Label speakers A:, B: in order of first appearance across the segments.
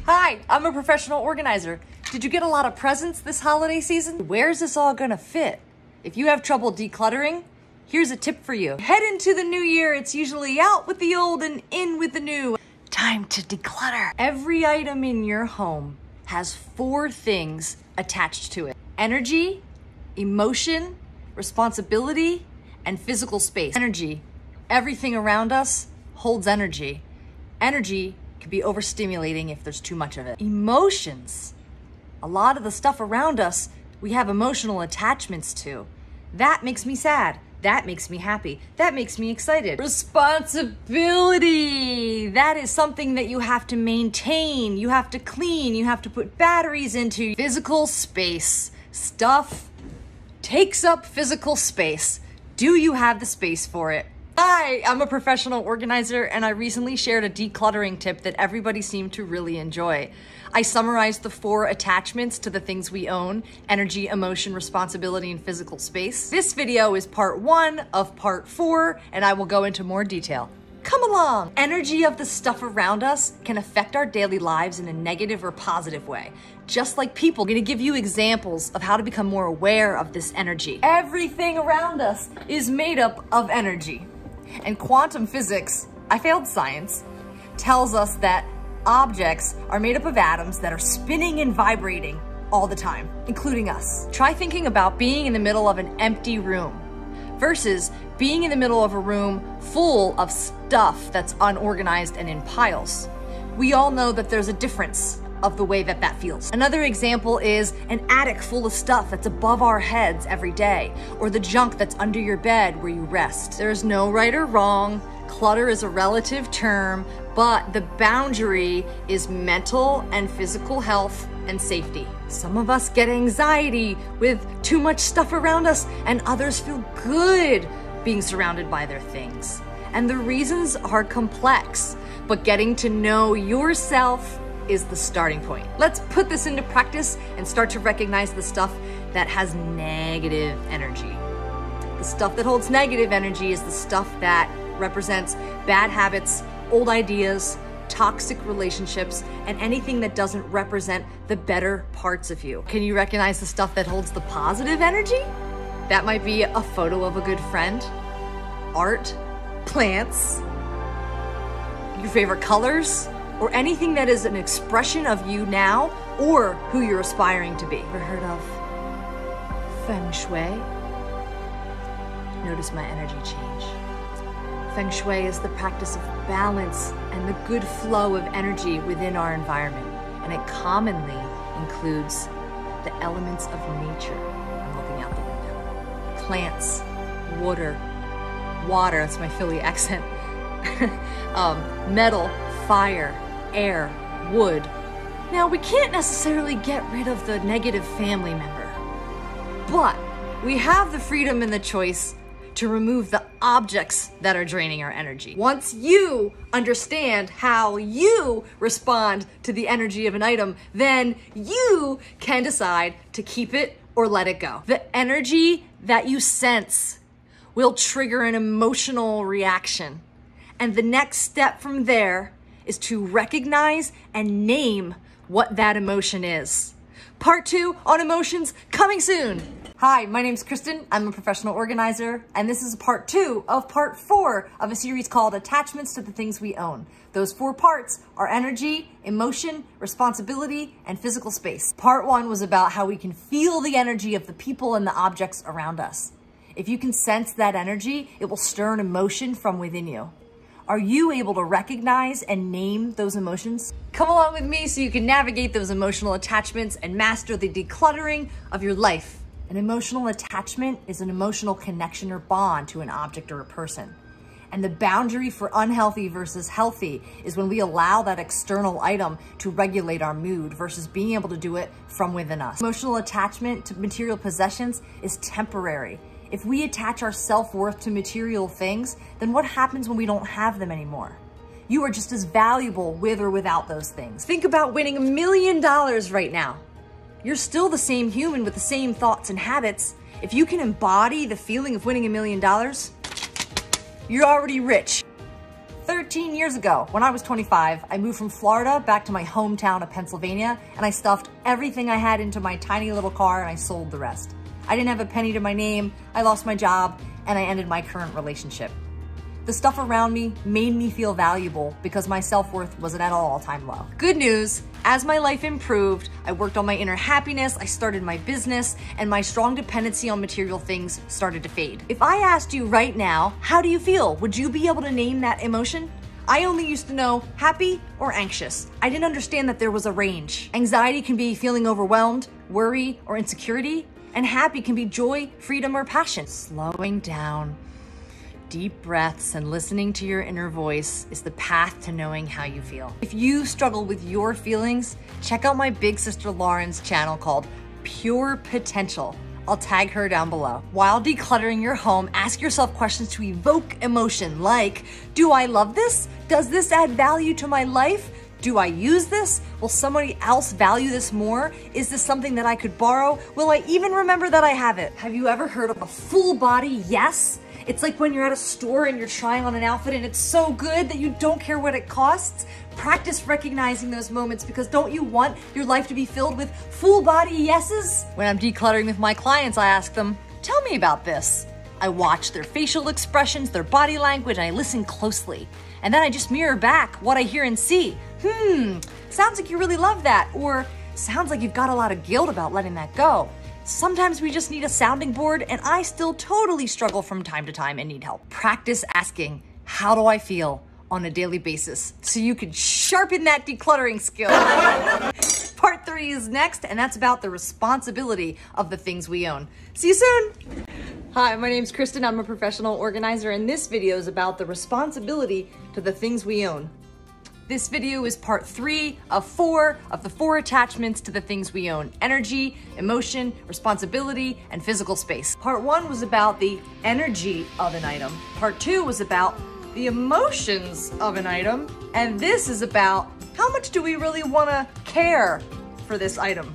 A: Hi, I'm a professional organizer. Did you get a lot of presents this holiday season? Where's this all gonna fit? If you have trouble decluttering, here's a tip for you. Head into the new year, it's usually out with the old and in with the new. Time to declutter. Every item in your home has 4 things attached to it: energy, emotion, responsibility, and physical space. Energy. Everything around us holds energy. Energy can be overstimulating if there's too much of it. Emotions. A lot of the stuff around us, we have emotional attachments to. That makes me sad. That makes me happy. That makes me excited. Responsibility. That is something that you have to maintain. You have to clean. You have to put batteries into. Physical space. Stuff takes up physical space. Do you have the space for it? Hi, I'm a professional organizer, and I recently shared a decluttering tip that everybody seemed to really enjoy. I summarized the 4 attachments to the things we own: energy, emotion, responsibility, and physical space. This video is part 1 of part 4, and I will go into more detail. Come along! Energy of the stuff around us can affect our daily lives in a negative or positive way. Just like people, I'm gonna give you examples of how to become more aware of this energy. Everything around us is made up of energy. And quantum physics, I failed science, tells us that objects are made up of atoms that are spinning and vibrating all the time, including us. Try thinking about being in the middle of an empty room versus being in the middle of a room full of stuff that's unorganized and in piles. We all know that there's a difference of the way that that feels. Another example is an attic full of stuff that's above our heads every day, or the junk that's under your bed where you rest. There's no right or wrong. Clutter is a relative term, but the boundary is mental and physical health and safety. Some of us get anxiety with too much stuff around us, and others feel good being surrounded by their things. And the reasons are complex, but getting to know yourself is the starting point. Let's put this into practice and start to recognize the stuff that has negative energy. The stuff that holds negative energy is the stuff that represents bad habits, old ideas, toxic relationships, and anything that doesn't represent the better parts of you. Can you recognize the stuff that holds the positive energy? That might be a photo of a good friend, art, plants, your favorite colors, or anything that is an expression of you now or who you're aspiring to be. Ever heard of Feng Shui? Notice my energy change. Feng Shui is the practice of balance and the good flow of energy within our environment, and it commonly includes the elements of nature. I'm looking out the window. Plants, water, that's my Philly accent, metal, fire, air, wood. Now, we can't necessarily get rid of the negative family member, but we have the freedom and the choice to remove the objects that are draining our energy. Once you understand how you respond to the energy of an item, then you can decide to keep it or let it go. The energy that you sense will trigger an emotional reaction. And the next step from there is to recognize and name what that emotion is. Part 2 on emotions coming soon. Hi, my name's Kristen. I'm a professional organizer, and this is part 2 of part 4 of a series called Attachments to the Things We Own. Those 4 parts are energy, emotion, responsibility, and physical space. Part 1 was about how we can feel the energy of the people and the objects around us. If you can sense that energy, it will stir an emotion from within you. Are you able to recognize and name those emotions? Come along with me so you can navigate those emotional attachments and master the decluttering of your life. An emotional attachment is an emotional connection or bond to an object or a person. And the boundary for unhealthy versus healthy is when we allow that external item to regulate our mood versus being able to do it from within us. Emotional attachment to material possessions is temporary. If we attach our self-worth to material things, then what happens when we don't have them anymore? You are just as valuable with or without those things. Think about winning $1 million right now. You're still the same human with the same thoughts and habits. If you can embody the feeling of winning $1 million, you're already rich. 13 13 years ago, when I was 25, I moved from Florida back to my hometown of Pennsylvania, and I stuffed everything I had into my tiny little car and I sold the rest. I didn't have a penny to my name, I lost my job, and I ended my current relationship. The stuff around me made me feel valuable because my self-worth was at an all-time low. Good news, as my life improved, I worked on my inner happiness, I started my business, and my strong dependency on material things started to fade. If I asked you right now, how do you feel? Would you be able to name that emotion? I only used to know happy or anxious. I didn't understand that there was a range. Anxiety can be feeling overwhelmed, worry, or insecurity, and happy can be joy, freedom, or passion. Slowing down. Deep breaths and listening to your inner voice is the path to knowing how you feel. If you struggle with your feelings, check out my big sister Lauren's channel called Pure Potential. I'll tag her down below. While decluttering your home, ask yourself questions to evoke emotion like, do I love this? Does this add value to my life? Do I use this? Will somebody else value this more? Is this something that I could borrow? Will I even remember that I have it? Have you ever heard of a full body yes? It's like when you're at a store and you're trying on an outfit and it's so good that you don't care what it costs. Practice recognizing those moments, because don't you want your life to be filled with full body yeses? When I'm decluttering with my clients, I ask them, tell me about this. I watch their facial expressions, their body language, and I listen closely. And then I just mirror back what I hear and see. Sounds like you really love that, or sounds like you've got a lot of guilt about letting that go. Sometimes we just need a sounding board, and I still totally struggle from time to time and need help. Practice asking, how do I feel, on a daily basis, so you can sharpen that decluttering skill. Part 3 is next, and that's about the responsibility of the things we own. See you soon. Hi, my name's Kristen. I'm a professional organizer, and this video is about the responsibility to the things we own. This video is part 3 of 4 of the 4 attachments to the things we own: energy, emotion, responsibility, and physical space. Part 1 was about the energy of an item. Part 2 was about the emotions of an item. And this is about how much do we really want to care for this item.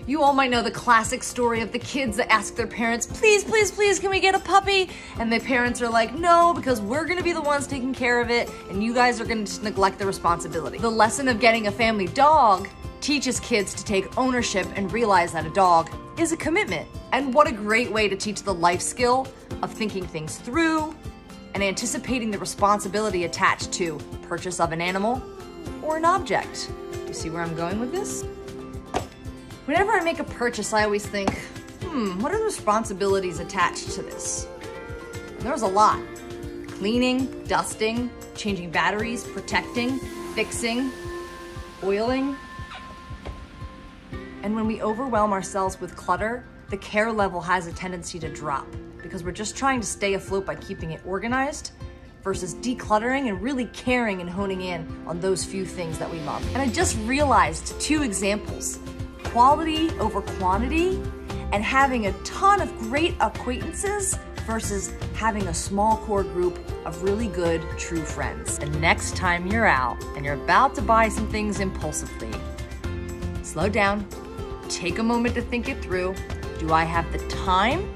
A: You all might know the classic story of the kids that ask their parents, please, please, please, can we get a puppy? And the parents are like, no, because we're gonna be the ones taking care of it, and you guys are gonna just neglect the responsibility. The lesson of getting a family dog teaches kids to take ownership and realize that a dog is a commitment. And what a great way to teach the life skill of thinking things through and anticipating the responsibility attached to purchase of an animal or an object. Do you see where I'm going with this? Whenever I make a purchase, I always think, what are the responsibilities attached to this? And there's a lot. Cleaning, dusting, changing batteries, protecting, fixing, oiling. And when we overwhelm ourselves with clutter, the care level has a tendency to drop because we're just trying to stay afloat by keeping it organized versus decluttering and really caring and honing in on those few things that we love. And I just realized 2 examples: quality over quantity, and having a ton of great acquaintances versus having a small core group of really good, true friends. And next time you're out and you're about to buy some things impulsively, slow down, take a moment to think it through. Do I have the time,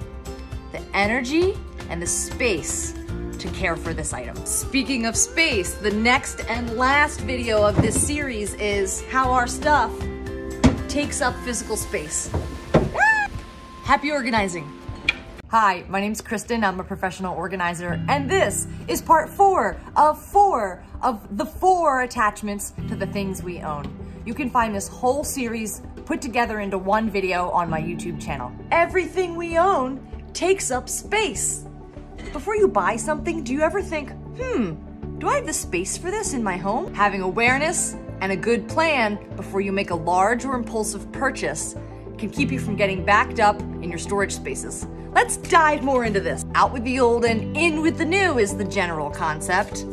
A: the energy, and the space to care for this item? Speaking of space, the next and last video of this series is how our stuff takes up physical space. Happy organizing. Hi, my name's Kristen. I'm a professional organizer, and this is part 4 of the 4 attachments to the things we own. You can find this whole series put together into one video on my YouTube channel. Everything we own takes up space. Before you buy something, do you ever think, do I have the space for this in my home? Having awareness and a good plan before you make a large or impulsive purchase can keep you from getting backed up in your storage spaces. Let's dive more into this. Out with the old and in with the new is the general concept,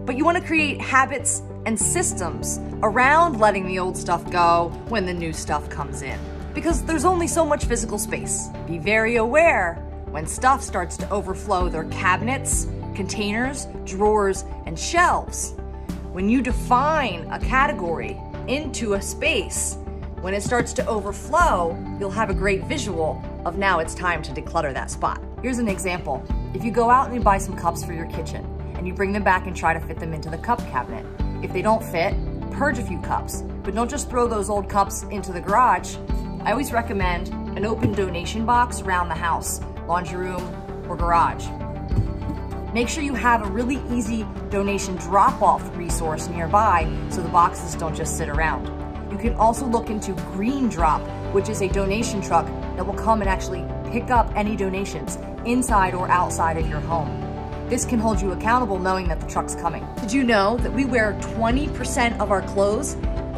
A: but you want to create habits and systems around letting the old stuff go when the new stuff comes in, because there's only so much physical space. Be very aware when stuff starts to overflow their cabinets, containers, drawers, and shelves. When you define a category into a space, when it starts to overflow, you'll have a great visual of now it's time to declutter that spot. Here's an example. If you go out and you buy some cups for your kitchen, and you bring them back and try to fit them into the cup cabinet. If they don't fit, purge a few cups, but don't just throw those old cups into the garage. I always recommend an open donation box around the house, laundry room or garage. Make sure you have a really easy donation drop-off resource nearby so the boxes don't just sit around. You can also look into Green Drop, which is a donation truck that will come and actually pick up any donations inside or outside of your home. This can hold you accountable knowing that the truck's coming. Did you know that we wear 20% of our clothes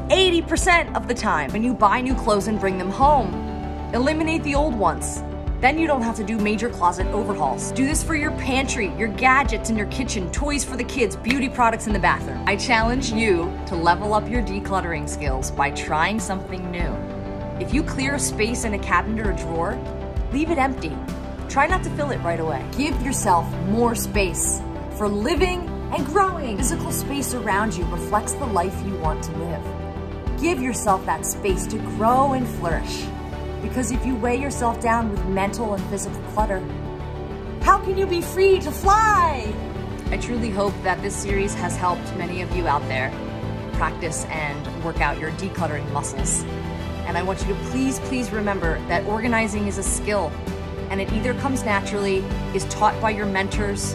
A: 80% of the time? When you buy new clothes and bring them home, eliminate the old ones. Then you don't have to do major closet overhauls. Do this for your pantry, your gadgets in your kitchen, toys for the kids, beauty products in the bathroom. I challenge you to level up your decluttering skills by trying something new. If you clear a space in a cabinet or a drawer, leave it empty. Try not to fill it right away. Give yourself more space for living and growing. Physical space around you reflects the life you want to live. Give yourself that space to grow and flourish. Because if you weigh yourself down with mental and physical clutter, how can you be free to fly? I truly hope that this series has helped many of you out there practice and work out your decluttering muscles. And I want you to please remember that organizing is a skill, and it either comes naturally, is taught by your mentors,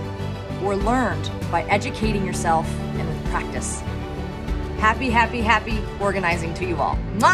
A: or learned by educating yourself and with practice. Happy organizing to you all. Mwah!